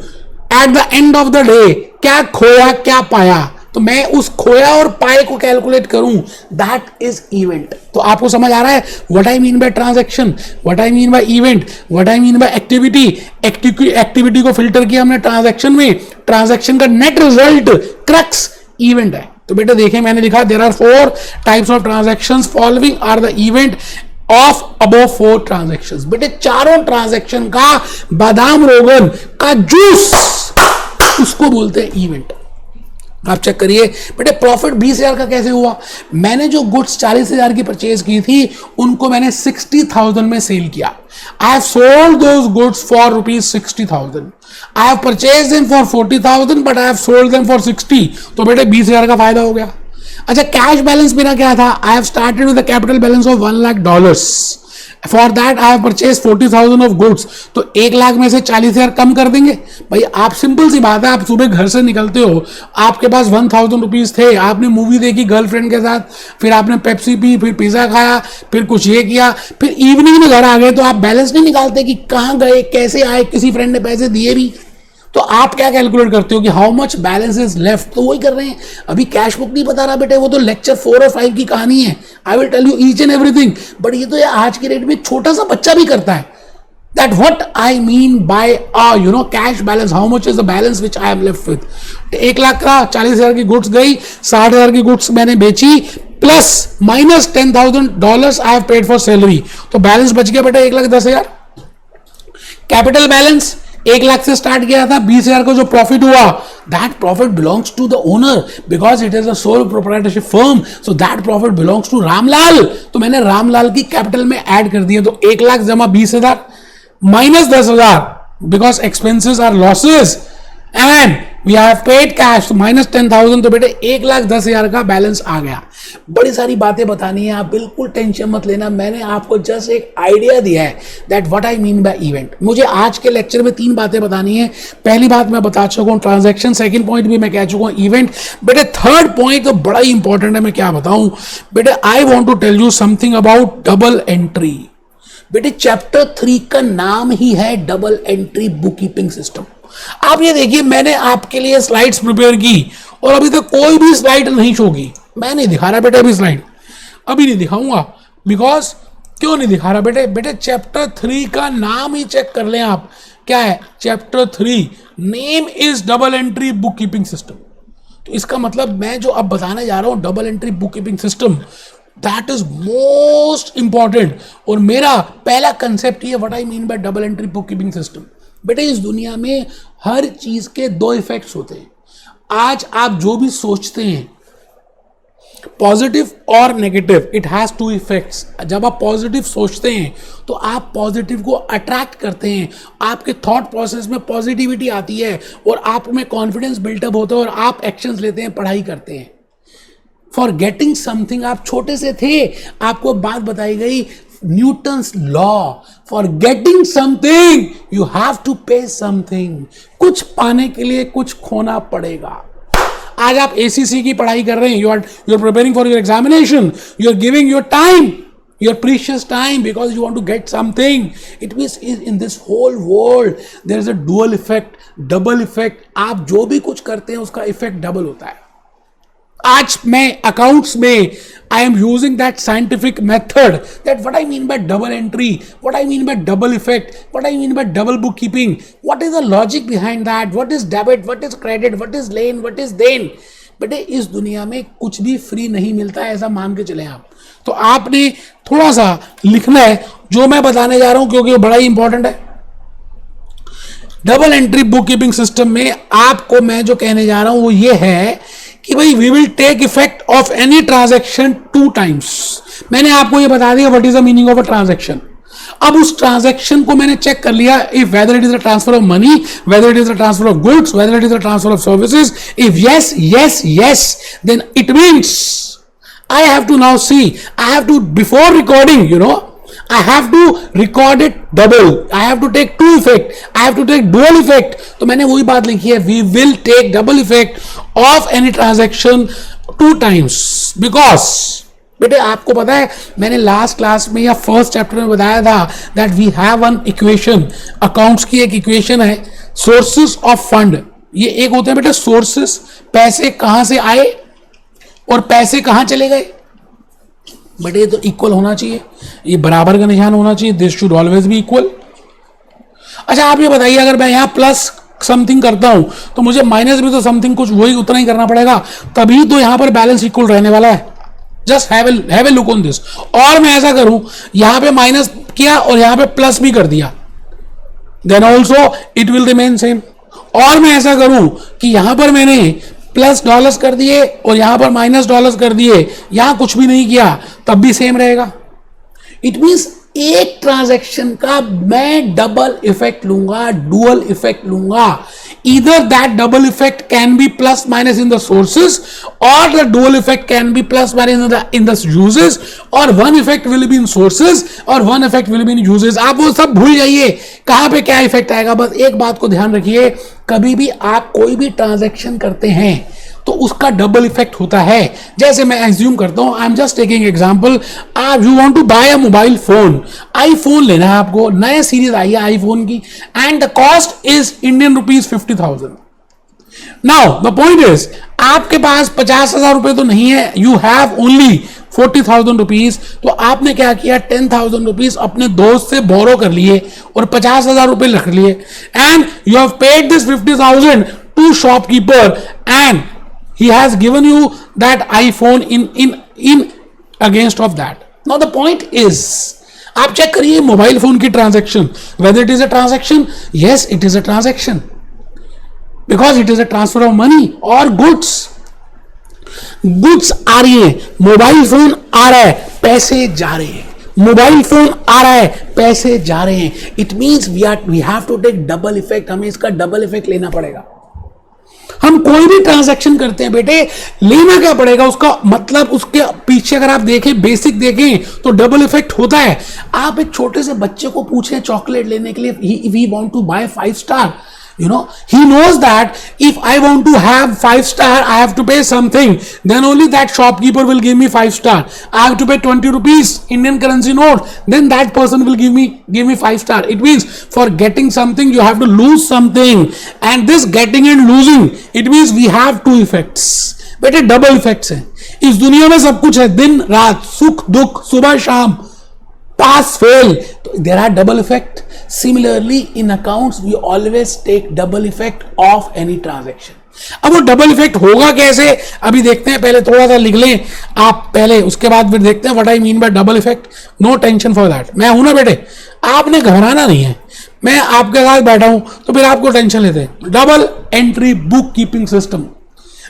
at the end of the day, क्या खोया क्या पाया, तो मैं उस खोया और पाए को कैलकुलेट करूं, दैट इज इवेंट। तो आपको समझ आ रहा है what I mean bye transaction, what I mean bye event, what I mean bye activity. Activity को फिल्टर किया हमने ट्रांजैक्शन में, ट्रांजैक्शन का नेट रिजल्ट क्रक्स इवेंट है। तो बेटा देखें, मैंने लिखा there are 4 types of transactions, following are the event of above 4 transactions. बेटे चारों ट्रांजैक्शन का बादाम रोगन का जूस, उसको बोलते हैं इवेंट। आप चेक करिए बेटे, प्रॉफिट 20,000 का कैसे हुआ। मैंने जो गुड्स 40,000 की परचेज की थी, उनको मैंने 60,000 में सेल किया। I have sold those goods for ₹60,000। I have purchase them for 40,000 but I have sold them for 60। तो बेटे 20,000 का फायदा हो गया। अच्छा, कैश बैलेंस मेरा क्या था, I have started with the capital balance of $1 lakh. For that I have purchase 40,000 of goods. तो 1 लाख में से 40,000 कम कर देंगे। भाई आप सिंपल सी बात है, आप सुबह घर से निकलते हो, आपके पास 1,000 रुपीज थे, आपने मूवी देखी गर्लफ्रेंड के साथ, फिर आपने पेप्सी पी, फिर पिज्जा खाया, फिर कुछ ये किया, फिर इवनिंग में घर आ गए, तो आप बैलेंस नहीं निकालते कि कहाँ गए, कैसे आए, किसी फ्रेंड ने पैसे दिए भी, तो आप क्या कैलकुलेट करते हो कि how much balance is left. तो वही कर रहे हैं। अभी कैश बुक नहीं बता रहा बेटे, वो तो लेक्चर 4 और 5 की कहानी है। I will tell you each and everything, but ये तो ये आज के डेट में छोटा सा बच्चा भी करता है। That what I mean by cash balance, how much is the balance which I am left with. 1 lakh का 40,000 की गुड्स गई, 60,000 की गुड्स मैंने बेची, plus minus $10,000 I have paid for salary. तो बैलेंस बच गया बेटा 1,10,000। कैपिटल बैलेंस 1 लाख से स्टार्ट किया था, 20,000 का जो प्रॉफिट हुआ, that profit belongs to the owner because it is a sole proprietorship firm, so that profit belongs to Ramlal. तो मैंने रामलाल की कैपिटल में ऐड कर दिया। तो 1 लाख जमा 20,000 minus 10,000 because expenses are losses and we have paid cash, तो माइनस 10,000। तो बेटे 1,10,000 का बैलेंस आ गया। बड़ी सारी बातें बतानी है, आप बिल्कुल टेंशन मत लेना। मैंने आपको जस्ट एक आइडिया दिया है that what I mean bye event. मुझे आज के लेक्चर में 3 बातें बतानी है। पहली बात मैं बता चुका हूं ट्रांजैक्शन, सेकंड पॉइंट भी मैं कह चुका हूं इवेंट। बेटे थर्ड पॉइंट तो बड़ा ही इंपॉर्टेंट है, मैं क्या बताऊं बेटे, I want to tell you something about double entry. बेटे चैप्टर 3 का नाम ही है double entry book keeping system. आप ये देखिए, मैंने आपके लिए स्लाइड्स प्रिपेयर की और अभी तक कोई भी स्लाइड नहीं शो की। मैं नहीं दिखा रहा बेटे अभी स्लाइड, अभी नहीं दिखाऊंगा। बिकॉज क्यों नहीं दिखा रहा बेटे चैप्टर 3 का नाम ही चेक कर लें आप, क्या है chapter 3, name is double entry book keeping system. तो इसका मतलब मैं जो अब बताने जा रहा हूं double entry book keeping system, that is most important. और मेरा पहला कंसेप्ट ये what I mean by double entry book keeping system. बेटे इस दुनिया में हर चीज के 2 इफेक्ट्स होते हैं। आज आप जो भी सोचते हैं पॉजिटिव और नेगेटिव, इट हैज 2 इफेक्ट्स। जब आप पॉजिटिव सोचते हैं तो आप पॉजिटिव को अट्रैक्ट करते हैं, आपके थॉट प्रोसेस में पॉजिटिविटी आती है और आप में कॉन्फिडेंस बिल्टअप होता है और आप एक्शंस लेते हैं, पढ़ाई करते हैं। फॉर गेटिंग समथिंग, आप छोटे से थे, आपको बात बताई गई Newton's law, for getting something you have to pay something. कुछ पाने के लिए कुछ खोना पड़ेगा। आज आप ACC की पढ़ाई कर रहे हैं, you are preparing for your examination, you are giving your time, your precious time, because you want to get something. It means in this whole world there is a dual effect, double effect. आप जो भी कुछ करते हैं उसका effect double होता है. आज मैं अकाउंट्स में I am using that scientific method, that what I mean by double entry, what I mean by double effect, what I mean by double bookkeeping, what is the logic behind that, what is debit, what is credit, what is lane, what is then. बेटे इस दुनिया में कुछ भी free नहीं मिलता है, ऐसा मान के चले आप. तो आपने थोड़ा सा लिखना है जो मैं बताने जा रहा हूं, क्योंकि वो बड़ा ही इंपॉर्टेंट है. Double entry book keeping system में आपको मैं जो कहने जा रहा हूं वो ये है कि भाई we will take effect of any transaction 2 times. मैंने आपको ये बता दिया what is the meaning of a transaction. अब उस ट्रांजैक्शन को मैंने चेक कर लिया, if whether it is a transfer of money, whether it is a transfer of goods, whether it is a transfer of services. If yes yes yes, then it means I have to now see, I have to, before recording, I have to record it double. I have to take 2 effect. I have to take dual effect. तो मैंने वही बात लिखी है, we will take double effect of any transaction 2 times. Because बेटे आपको पता है मैंने लास्ट क्लास में या फर्स्ट चैप्टर में बताया था that we have one equation. Accounts की एक इक्वेशन है, sources of fund. ये एक होते हैं बेटे sources, पैसे कहां से आए और पैसे कहां चले गए. बट ये तो इक्वल होना चाहिए, ये बराबर का निशान होना चाहिए. This should always be equal. अच्छा आप ये बताइए, अगर मैं यहां प्लस समथिंग करता हूं तो मुझे माइनस भी तो समथिंग कुछ वही उतना ही करना पड़ेगा, तभी तो यहां पर बैलेंस इक्वल रहने वाला है. Just have a look on this. और मैं ऐसा करूं, यहां पे माइनस किया और यहां पे प्लस भी कर दिया, then also it will remain same. और मैं ऐसा करूं कि यहां पर मैंने प्लस डॉलर्स कर दिए और यहां पर माइनस डॉलर्स कर दिए, यहां कुछ भी नहीं किया, तब भी सेम रहेगा. इट मींस एक ट्रांजैक्शन का मैं डबल इफेक्ट लूंगा, डुअल इफेक्ट लूंगा. Either that double effect can be plus minus in the sources, और the dual effect can be plus minus in the uses, और one effect will be in sources और one effect will be in uses. आप वो सब भूल जाइए कहां पे क्या इफेक्ट आएगा. बस एक बात को ध्यान रखिए, कभी भी आप कोई भी ट्रांजैक्शन करते हैं तो उसका डबल इफेक्ट होता है. जैसे मैं एज्यूम करता हूं, I am just taking example, आप you want to buy a mobile phone, iPhone लेना है आपको, नया सीरीज आई है आईफोन की, and the cost is Indian rupees 50,000. Now the point is, आपके पास 50,000 रुपए तो नहीं है, यू हैव ओनली 40,000 रुपीज. तो आपने क्या किया, 10,000 रुपीज अपने दोस्त से बोरो कर लिए और 50,000 रुपए रख लिए, and you have paid this 50,000 to shopkeeper, and he has given you that iPhone in against of that. Now the point is, आप चेक करिए मोबाइल फोन की transaction, whether it is a transaction, yes it is a transaction because it is a transfer of money or goods. Goods आ रही है, mobile phone आ रहा है, पैसे जा रहे हैं. मोबाइल फोन आ रहा है, पैसे जा रहे हैं. It means we have to take double effect. हमें इसका डबल इफेक्ट लेना पड़ेगा. हम कोई भी ट्रांजैक्शन करते हैं बेटे, लेना क्या पड़ेगा उसका मतलब, उसके पीछे अगर आप देखें, बेसिक देखें तो डबल इफेक्ट होता है. आप एक छोटे से बच्चे को पूछें चॉकलेट लेने के लिए, we want to buy 5 star, he knows that if I want to have 5 star, I have to pay something, then only that shopkeeper will give me 5 star. I have to pay 20 rupees Indian currency note, then that person will give me 5 star. It means for getting something you have to lose something, and this getting and losing, it means we have 2 effects. बेटे double effects हैं. इस दुनिया में सब कुछ है, दिन रात, सुख दुख, सुबह शाम, pass fail, there are double effect. Similarly in accounts we always take double effect of any transaction. अब वो डबल इफेक्ट होगा कैसे, अभी देखते हैं. पहले थोड़ा सा लिख लें आप पहले, उसके बाद फिर देखते हैं what I mean by double effect. No tension for that. मैं हूं ना बेटे, आपने घबराना नहीं है, मैं आपके साथ बैठा हूं, तो फिर आपको टेंशन लेते हैं. Double entry book keeping system.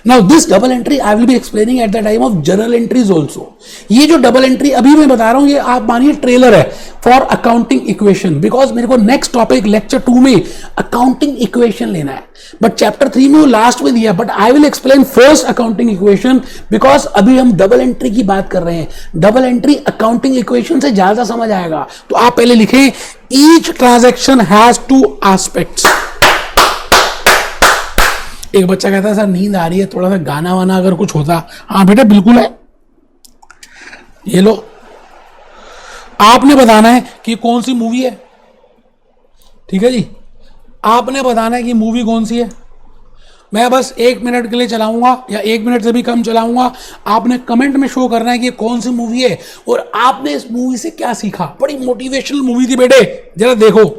Now this double entry I will be explaining at the time of journal entries also. ये जो डबल एंट्री अभी मैं बता रहा हूं, ये आप मानिए ट्रेलर है फॉर अकाउंटिंग इक्वेशन, बिकॉज मेरे को नेक्स्ट टॉपिक लेक्चर 2 में अकाउंटिंग इक्वेशन लेना है, बट चैप्टर 3 में वो लास्ट में दिया, but I will explain first accounting equation, because अभी हम डबल एंट्री की बात कर रहे हैं. डबल एंट्री अकाउंटिंग इक्वेशन से ज्यादा समझ आएगा. तो आप पहले लिखें, ईच ट्रांजैक्शन हैज 2 एस्पेक्ट्स. एक बच्चा कहता है सर नींद आ रही है, थोड़ा सा गाना वाना अगर कुछ होता। हाँ बेटा बिल्कुल है, ये लो। आपने बताना है कि कौन सी मूवी है, ठीक है जी, आपने बताना है कि मूवी कौन सी है। मैं बस 1 मिनट के लिए चलाऊंगा या 1 मिनट से भी कम चलाऊंगा। आपने कमेंट में शो करना है कि कौन सी मूवी है और आपने इस मूवी से क्या सीखा। बड़ी मोटिवेशनल मूवी थी बेटे, जरा देखो।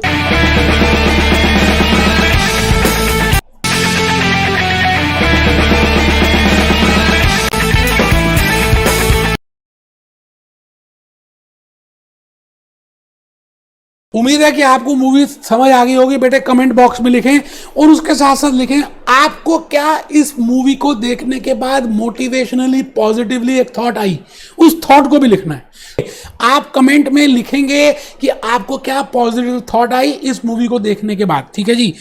उम्मीद है कि आपको मूवी समझ आ गई होगी बेटे। कमेंट बॉक्स में लिखें और उसके साथ साथ लिखें आपको क्या इस मूवी को देखने के बाद मोटिवेशनली पॉजिटिवली एक थॉट आई, उस थॉट को भी लिखना है। आप कमेंट में लिखेंगे कि आपको क्या पॉजिटिव थॉट आई इस मूवी को देखने के बाद, ठीक है जी।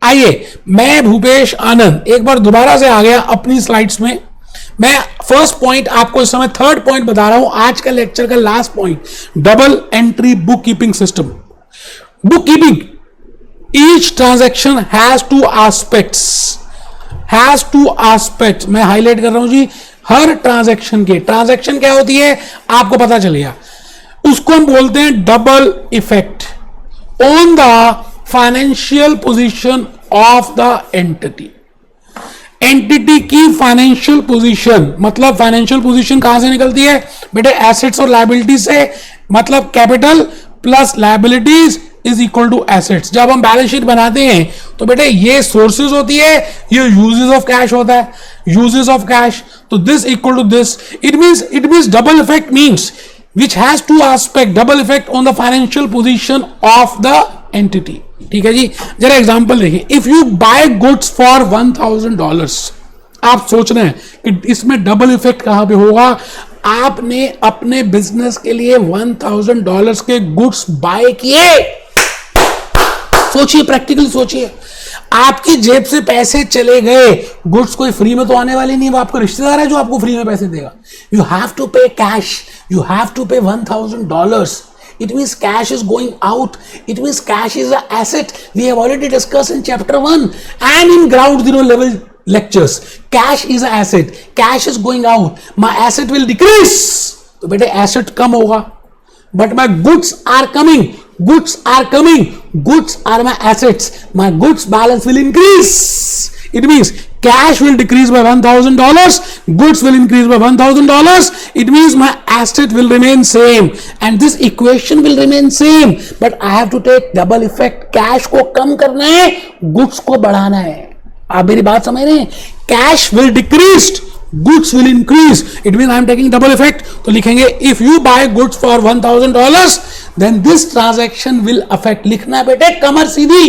आइए, मैं भूपेश आनंद एक बार दोबारा से आ गया अपनी स्लाइड्स में। मैं फर्स्ट पॉइंट आपको इस समय थर्ड पॉइंट बता रहा हूं, आज का लेक्चर का last point, double entry book keeping system. Bookkeeping, each transaction has two aspects, मैं हाईलाइट कर रहा हूं जी। हर ट्रांजैक्शन क्या होती है आपको पता चलेगा। उसको हम बोलते हैं double effect on the financial position of the entity की फाइनेंशियल पोजीशन, मतलब फाइनेंशियल पोजीशन कहां से निकलती है बेटे, एसेट्स और लायबिलिटी से, मतलब capital plus liabilities is equal to assets. जब हम बैलेंस शीट बनाते हैं तो बेटे ये सोर्सेज होती है, ये यूजेस ऑफ कैश होता है, यूजेस ऑफ कैश, तो this equal to this. It means double effect means which has to aspect, double effect on the financial position of the entity, ठीक है जी। जरा एग्जांपल देखिए, if you buy goods for $1000, आप सोच रहे हैं कि इसमें डबल इफेक्ट कहां पे होगा। आपने अपने बिजनेस के लिए $1000 के गुड्स बाय किए, सोचिए, प्रैक्टिकली सोचिए, आपकी जेब से पैसे चले गए, गुड्स कोई फ्री में तो आने वाली नहीं, वो आपका रिश्तेदार है जो आपको फ्री में पैसे देगा। यू हैव टू पे कैश, यू हैव टू पे $1000. It means cash is going out. It means cash is an asset. We have already discussed in chapter 1 and in ground zero level lectures. Cash is an asset. Cash is going out. My asset will decrease. तो बेटे asset कम होगा, but my goods are coming. Goods are coming. Goods are my assets. My goods balance will increase. It means cash will decrease by $1000, goods will increase by $1000. It means my asset will remain same and this equation will remain same, but I have to take double effect. Cash को कम करना है, goods को बढ़ाना है। आप मेरी बात समझ रहे हैं? Cash will decrease, goods will increase. It means I am taking double effect. तो लिखेंगे if you buy goods for $1000, then this transaction will affect. लिखना है बेटे कमर सीधी,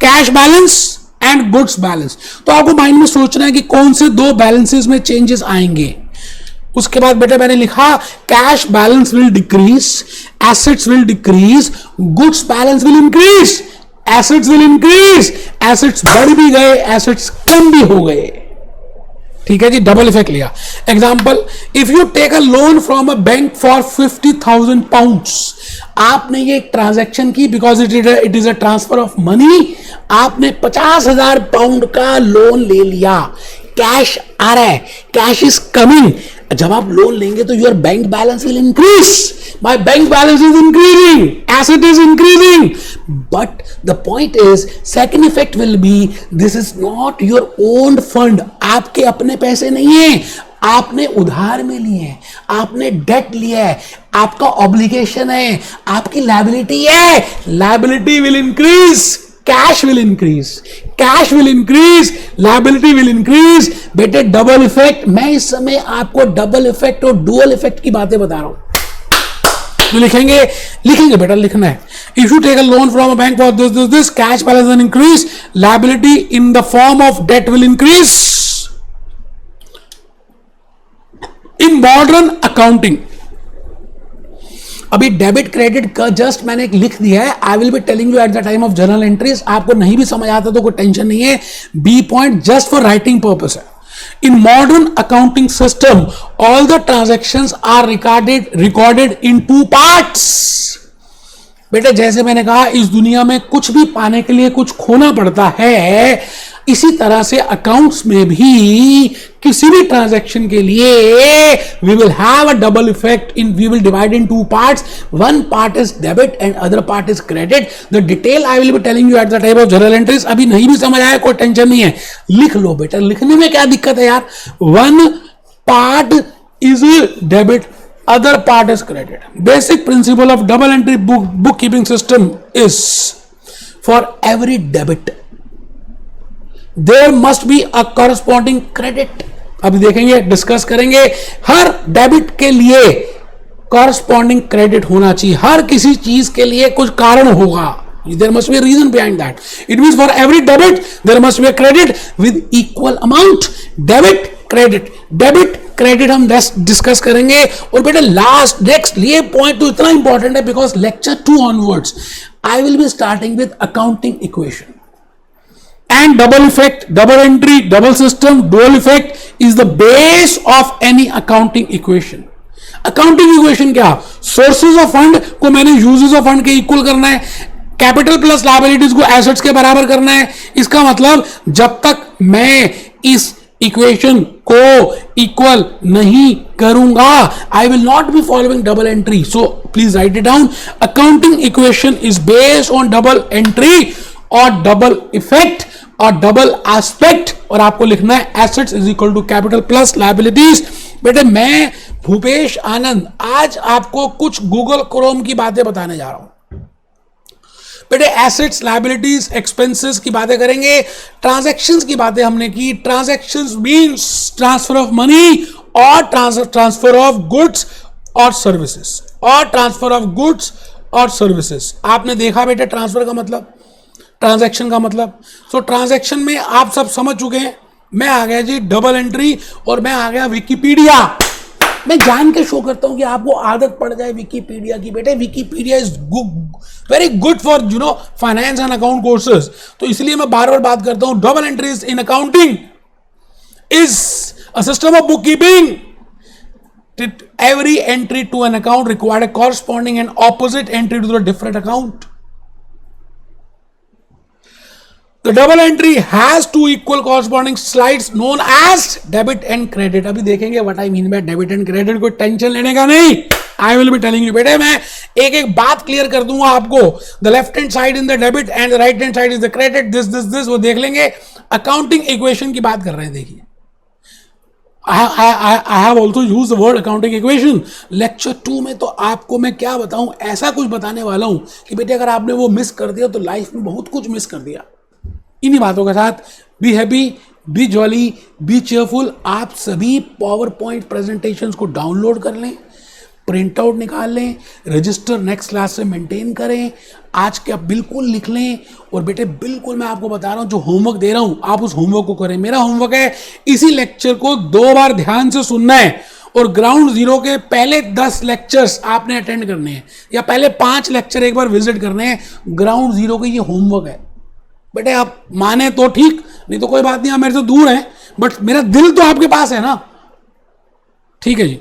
cash balance and goods balance. तो आपको माइंड में सोचना है कि कौन से दो बैलेंसेस में चेंजेस आएंगे। उसके बाद बेटे मैंने लिखा cash balance will decrease, assets will decrease, goods balance will increase, assets will increase, assets बढ़ भी गए, एसेट्स कम भी हो गए, ठीक है जी। डबल इफेक्ट लिया। Example, if you take a loan from a bank for £50,000, आपने ये ट्रांजैक्शन की because it is a transfer of money. आपने £50,000 का लोन ले लिया, कैश आ रहा है, कैश इज कमिंग। जब आप लोन लेंगे तो your bank balance will increase, my bank balance is increasing, asset is increasing, but the point is second effect will B this is not your own fund. आपके अपने पैसे नहीं है, आपने उधार में लिए हैं, आपने डेट लिया है, आपका ऑब्लिगेशन है, आपकी लायबिलिटी है। Liability will increase, cash will increase, cash will increase, liability will increase. बेटे डबल इफेक्ट, मैं इस समय आपको डबल इफेक्ट और डुअल इफेक्ट की बातें बता रहा हूं। तो लिखेंगे बेटा, लिखना है if you take a loan from a bank for this cash balance will increase, liability in the form of debt will increase. In modern accounting, अभी डेबिट क्रेडिट का जस्ट मैंने एक लिख दिया है, I will be telling you at the time of journal entries. आपको नहीं भी समझ आता तो कोई टेंशन नहीं है, B point just for writing purpose है। In modern accounting system all the transactions are recorded in 2 parts. बेटा जैसे मैंने कहा इस दुनिया में कुछ भी पाने के लिए कुछ खोना पड़ता है, इसी तरह से अकाउंट्स में भी किसी भी ट्रांजैक्शन के लिए we will have a double effect in, we will divide in two parts, one part is debit and other part is credit. The detail I will be telling you at the time of journal entries. अभी नहीं भी समझ आया कोई tension नहीं है, लिख लो बेटा, लिखने में क्या दिक्कत है यार. One part is debit, other part is credit. Basic principle of double entry bookkeeping system is for every debit there must be a corresponding credit. अभी देखेंगे, डिस्कस करेंगे, हर डेबिट के लिए कॉरस्पॉन्डिंग क्रेडिट होना चाहिए. हर किसी चीज के लिए कुछ कारण होगा. There must be a reason behind that. It means for every debit there must be a credit with equal amount. Debit credit, debit credit हम डिस्कस करेंगे. और बेटा लास्ट नेक्स्ट ये पॉइंट तो इतना इंपॉर्टेंट है because lecture 2 onwards I will be starting with accounting equation and double effect, double entry, double system, dual effect is the base of any accounting equation. Accounting equation क्या? Sources of fund को मैंने uses of fund के equal करना है, capital plus liabilities को assets के बराबर करना है. इसका मतलब जब तक मैं इस इक्वेशन को इक्वल नहीं करूंगा I will not be following double entry. So please write it down. Accounting equation is based on double entry और डबल इफेक्ट और डबल एस्पेक्ट. और आपको लिखना है assets is equal to capital plus liabilities. बेटे मैं भूपेश आनंद आज आपको कुछ गूगल क्रोम की बातें बताने जा रहा हूं. बेटे एसेट्स, लायबिलिटीज, एक्सपेंसेस की बातें करेंगे, ट्रांजैक्शंस की बातें हमने की. Transactions means transfer of money और ट्रांसफर ऑफ गुड्स और सर्विसेज, और ट्रांसफर ऑफ गुड्स और सर्विसेज. आपने देखा बेटे ट्रांसफर का मतलब, ट्रांजैक्शन का मतलब. सो ट्रांजैक्शन में आप सब समझ चुके हैं. मैं आ गया जी डबल एंट्री और मैं आ गया विकिपीडिया. मैं जान के शो करता हूं कि आपको आदत पड़ जाए विकिपीडिया की. बेटे Wikipedia is very good for finance and account courses. तो इसलिए मैं बार बार बात करता हूं. Double entries in accounting is a system of book keeping. Every entry to an account required a corresponding and opposite entry to the different account. The double entry has two equal corresponding slides known as debit and credit. अभी देखेंगे what I mean by debit and credit. कोई tension लेने का नहीं. I will be telling you. बेटे मैं एक एक बात क्लियर कर दूंगा आपको. The left hand side in the debit and the right hand side is the credit. This वो देख लेंगे. Accounting equation की बात कर रहे हैं. देखिए I have also used the word accounting equation. Lecture 2 में तो आपको मैं क्या बताऊं, ऐसा कुछ बताने वाला हूं कि बेटे अगर आपने वो मिस कर दिया तो लाइफ में बहुत कुछ मिस कर दिया. इन्हीं बातों के साथ be happy, B jolly, B cheerful. आप सभी पावर पॉइंट प्रेजेंटेशंस को डाउनलोड कर लें, प्रिंट आउट निकाल लें, रजिस्टर नेक्स्ट क्लास से मेंटेन करें. आज के आप बिल्कुल लिख लें. और बेटे बिल्कुल मैं आपको बता रहा हूं जो होमवर्क दे रहा हूं आप उस होमवर्क को करें. मेरा होमवर्क है इसी लेक्चर को 2 बार ध्यान से सुनना है और ग्राउंड जीरो के पहले 10 लेक्चर्स आपने अटेंड करने हैं या पहले 5 लेक्चर एक बार विजिट करने हैं. ग्राउंड जीरो के ये होमवर्क है. बेटे आप माने तो ठीक, नहीं तो कोई बात नहीं, आप मेरे से दूर हैं बट मेरा दिल तो आपके पास है ना. ठीक है जी.